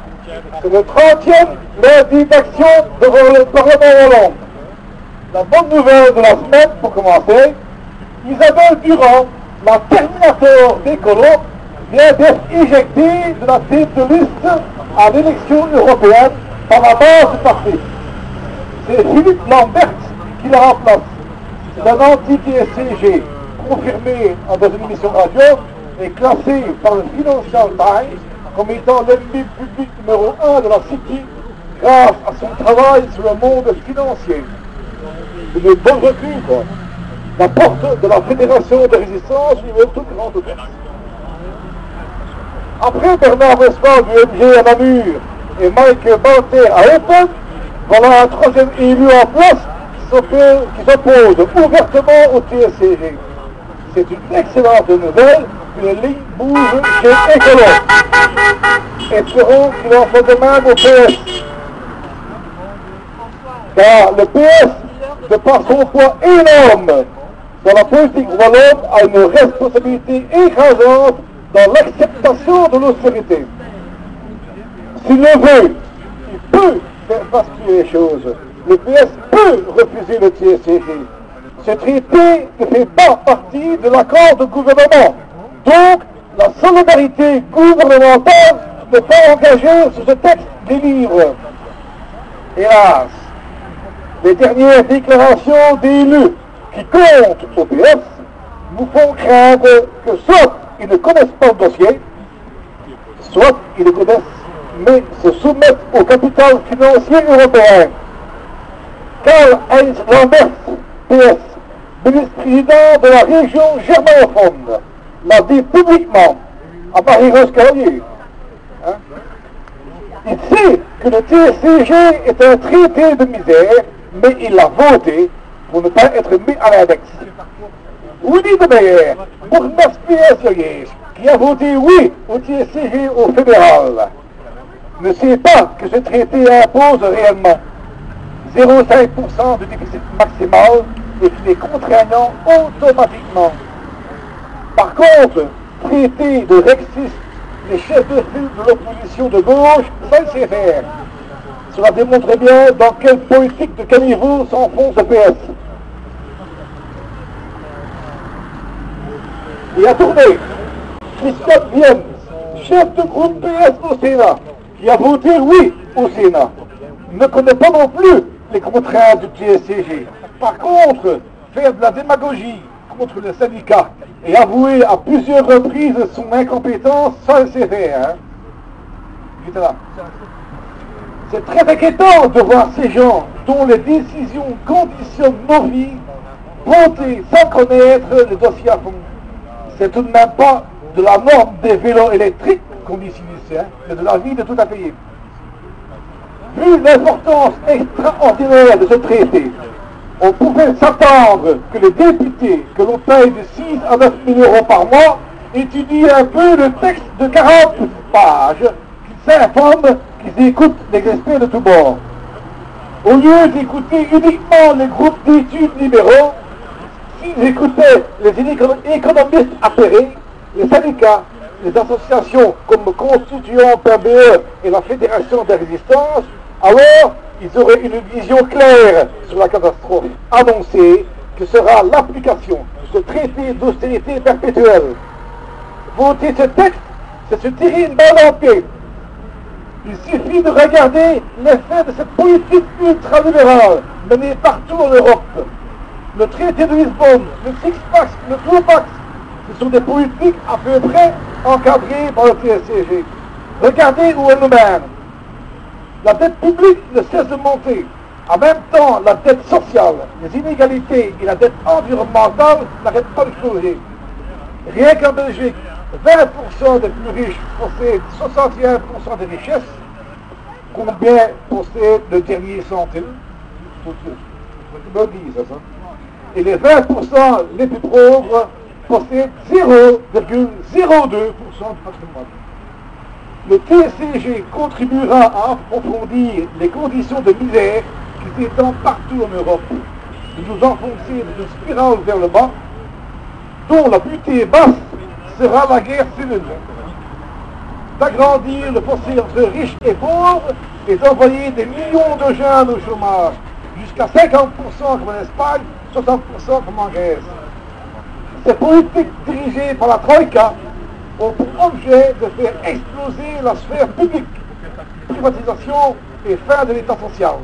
C'est le 30e lundi d'action devant le Parlement wallon. La bonne nouvelle de la semaine, pour commencer, Isabelle Durand, la Terminator des colos, vient d'être éjectée de la tête de liste à l'élection européenne par la base du parti. C'est Philippe Lambert qui la remplace. C'est un anti-TSCG confirmé dans une émission radio et classé par le Financial Times comme étant l'ennemi public numéro 1 de la City grâce à son travail sur le monde financier. Une bonne recrue, quoi. La porte de la Fédération de résistance lui est toute grande ouverte. Après Bernard Westphal du MG à Namur et Mike Balter à Open, voilà un troisième élu en place qui s'oppose ouvertement au TSCG. C'est une excellente nouvelle que les lignes bougent chez Écolo. Espérons qu'il en soit de même au PS. Car le PS, de par son poids énorme dans la politique wallonne, a une responsabilité écrasante dans l'acceptation de l'austérité. S'il le veut, il peut faire basculer les choses. Le PS peut refuser le TSCG. Ce traité ne fait pas partie de l'accord de gouvernement. Donc, la solidarité gouvernementale n'est pas engagée sur ce texte des livres. Hélas, les dernières déclarations d'élus qui comptent au PS nous font craindre que soit ils ne connaissent pas le dossier, soit ils le connaissent, mais se soumettent au capital financier européen. Karl-Heinz Lambert, PS, ministre-président de la région germanophone, l'a dit publiquement à Marie-Rose Cavalier. Il sait que le TSCG est un traité de misère, mais il l'a voté pour ne pas être mis à l'index. Rudy de Meyer, bourgmestre PS de Liège, qui a voté oui au TSCG au fédéral, ne sait pas que ce traité impose réellement 0,5% de déficit maximal et qu'il est contraignant automatiquement. Par contre, traiter de rexistes les chefs de file de l'opposition de gauche, ça il sait faire. Cela démontre bien dans quelle politique de caniveau s'enfonce le PS. Et à tourner, Christophe Vienne, chef de groupe PS au Sénat, qui a voté oui au Sénat, ne connaît pas non plus les contraintes du TSCG. Par contre, faire de la démagogie contre le syndicat et avouer à plusieurs reprises son incompétence, ça il sait faire. C'est très inquiétant de voir ces gens dont les décisions conditionnent nos vies voter sans connaître les dossiers à fond. C'est tout de même pas de la norme des vélos électriques qu'on dit ici, mais de la vie de tout un pays. Vu l'importance extraordinaire de ce traité, on pouvait s'attendre que les députés, que l'on paye de 6 à 9 000 euros par mois, étudient un peu le texte de 40 pages, qu'ils s'informent, qu'ils écoutent les experts de tous bords. Au lieu d'écouter uniquement les groupes d'études libéraux, s'ils écoutaient les économistes appairés, les syndicats, les associations comme Constituant PBE et la Fédération des résistances, alors ils auraient une vision claire sur la catastrophe annoncée que sera l'application de ce traité d'austérité perpétuelle. Voter ce texte, c'est se tirer une balle en pied. Il suffit de regarder l'effet de cette politique ultralibérale menée partout en Europe. Le traité de Lisbonne, le Six-Pack, le Two-Pack, ce sont des politiques à peu près encadrées par le TSCG. Regardez où elle nous mène. La dette publique ne cesse de monter. En même temps, la dette sociale, les inégalités et la dette environnementale n'arrêtent pas de changer. Rien qu'en Belgique, 20% des plus riches possèdent 61% des richesses. Combien possèdent le dernier centime? Ça. Et les 20% les plus pauvres possèdent 0,02% du patrimoine. Le TSCG contribuera à approfondir les conditions de misère qui s'étendent partout en Europe, de nous enfoncer dans une spirale vers le bas, dont la butée basse sera la guerre civile. d'agrandir le fossé entre riches et pauvres et d'envoyer des millions de jeunes au chômage, jusqu'à 50% comme en Espagne, 60% comme en Grèce. Ces politiques dirigées par la Troïka ont pour objet de faire exploser la sphère publique, privatisation et fin de l'État social,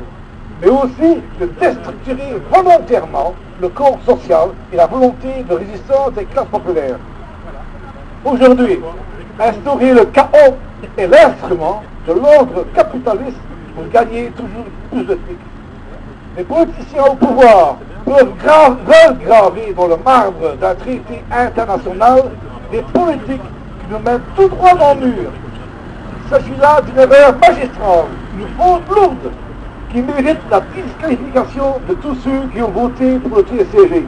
mais aussi de déstructurer volontairement le corps social et la volonté de résistance des classes populaires. Aujourd'hui, instaurer le chaos est l'instrument de l'ordre capitaliste pour gagner toujours plus de fric. Les politiciens au pouvoir peuvent graver dans le marbre d'un traité international des politiques qui nous mènent tout droit dans le mur. Il s'agit là d'une erreur magistrale, une faute lourde, qui mérite la disqualification de tous ceux qui ont voté pour le TSCG.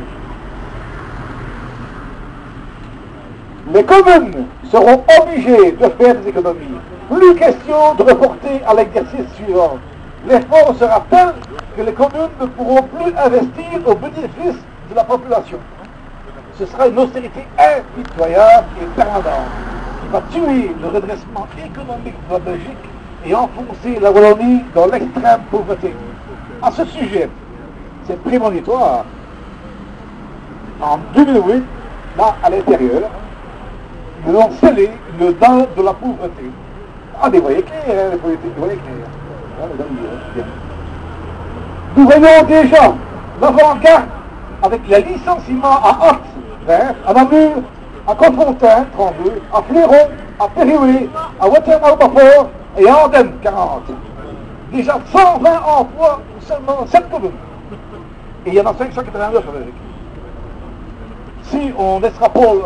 Les communes seront obligées de faire des économies. Plus question de reporter à l'exercice suivant. L'effort sera tel que les communes ne pourront plus investir au bénéfice de la population. Ce sera une austérité impitoyable et permanente qui va tuer le redressement économique de la Belgique et enfoncer la Wallonie dans l'extrême pauvreté. À ce sujet, c'est prémonitoire. En 2008, là, à l'intérieur, nous avons scellé le dent de la pauvreté. Ah, des voyez clairs, les politiques, des voyez clairs. Nous voyons déjà l'avant-garde avec les licenciements à Hart, à Namur, à Confontaine, 32, à Fléron, à Périoué, à Watermal-Bafort et à Andenne, 40. Déjà 120 emplois pour seulement 7 communes. Et il y en a 589 en Belgique. Si on extrapole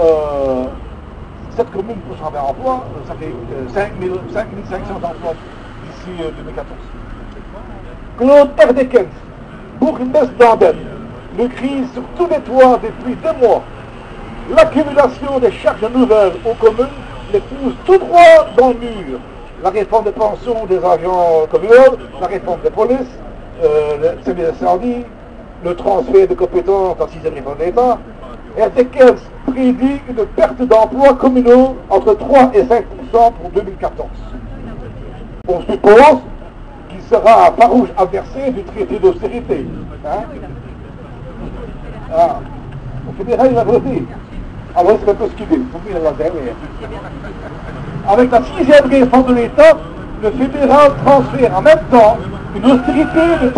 cette commune pour 120 emplois, ça fait 5500 emplois d'ici 2014. Claude Erdekens, bourgmestre d'Andenne, le crie sur tous les toits depuis 2 mois. L'accumulation des charges nouvelles aux communes les pousse tout droit dans le mur. La réforme des pensions des agents communaux, la réforme des polices, le service d'incendie, le transfert de compétences à la 6e réforme de l'État. Erdekens prédit une perte d'emplois communaux entre 3 et 5% pour 2014. On suppose qu'il sera un farouche adversaire du traité d'austérité. Au fédéral, il a voté. Alors il serait un peu skidé, il a la dernière. Avec la 6e réforme de l'État, le fédéral transfère en même temps une austérité de 13%,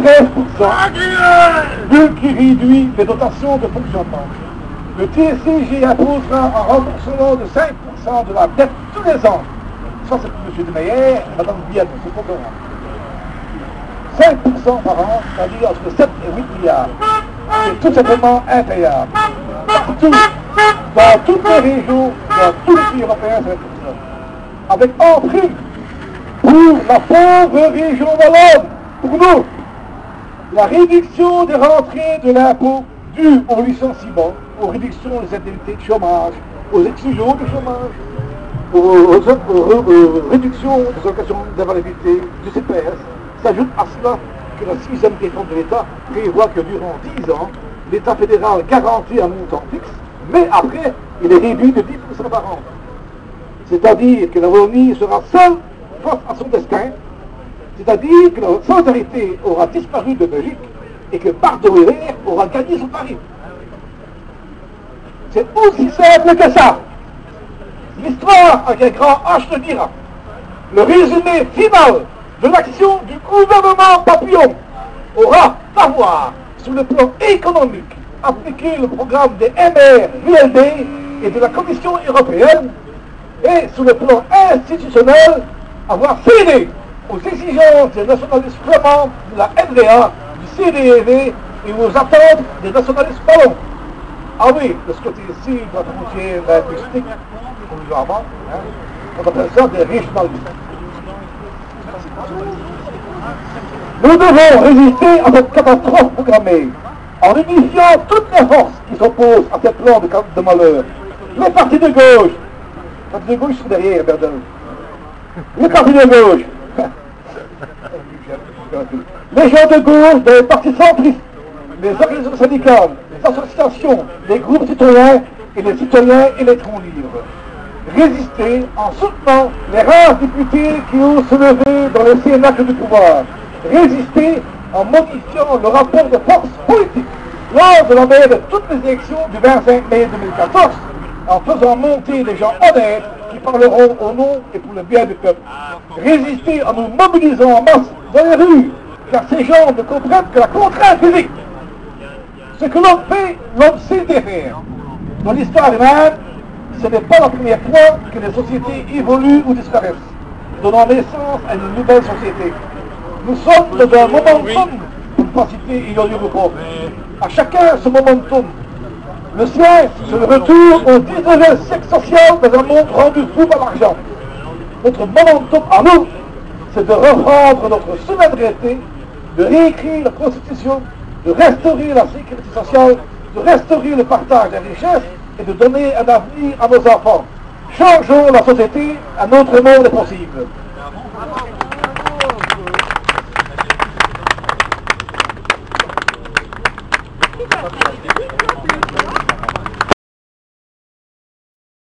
vu qu'il réduit les dotations de fonctionnement. Le TSCG imposera un remboursement de 5% de la dette tous les ans. Ça, c'est pour M. de Meyer et Mme Vienne, c'est pas grave. 5% par an, c'est-à-dire entre 7 et 8 milliards. C'est tout simplement impayable. Partout, dans toutes les régions, dans tous les pays européens, ça va être comme ça. Avec en prime, pour la pauvre région wallonne, pour nous, la réduction des rentrées de l'impôt due au licenciement, aux réductions des indemnités de chômage, aux exclusions de chômage, aux réductions des allocations d'invalidité du CPS, s'ajoute à cela que la 6e réforme de l'État prévoit que durant 10 ans, l'État fédéral garantit un montant fixe, mais après, il est réduit de 10% par an. C'est-à-dire que la Wallonie sera seule face à son destin, c'est-à-dire que la solidarité aura disparu de Belgique et que Bardo-Weber aura gagné son pari. C'est aussi simple que ça. L'histoire avec un grand H le dira. Le résumé final de l'action du gouvernement Papillon aura à voir sur le plan économique appliquer le programme des MR-VLD et de la Commission européenne et sur le plan institutionnel avoir cédé aux exigences des nationalistes flamands de la NVA, du CDEV et aux attentes des nationalistes wallons. Ah oui, de ce côté-ci, de la frontière linguistique, provisoirement, on appelle ça des régionalistes. Nous devons résister à cette catastrophe programmée en unifiant toutes les forces qui s'opposent à ce plan de malheur. Les partis de gauche, les partis de gauche sont derrière, Berdel. Les partis de gauche, les gens de gauche, des partis centristes, les organisations syndicales, les associations, les groupes citoyens et les citoyens électrons libres. Résister en soutenant les rares députés qui ont se levé dans le cénacle du pouvoir. Résister en modifiant le rapport de force politique lors de l'envers de toutes les élections du 25 mai 2014, en faisant monter des gens honnêtes qui parleront au nom et pour le bien du peuple. Résister en nous mobilisant en masse dans les rues, car ces gens ne comprennent que la contrainte physique. Ce que l'homme fait, l'homme sait faire. Dans l'histoire humaine, ce n'est pas la première fois que les sociétés évoluent ou disparaissent, donnant naissance à une nouvelle société. Nous sommes dans un momentum, pour ne pas citer Iliorio Rupo. À chacun ce momentum. Le sien, c'est le retour au 19e siècle social dans un monde rendu fou par l'argent. Notre momentum à nous, c'est de reprendre notre souveraineté, de réécrire la Constitution, de restaurer la sécurité sociale, de restaurer le partage des richesses et de donner un avenir à nos enfants. Changeons la société, un autre monde est possible.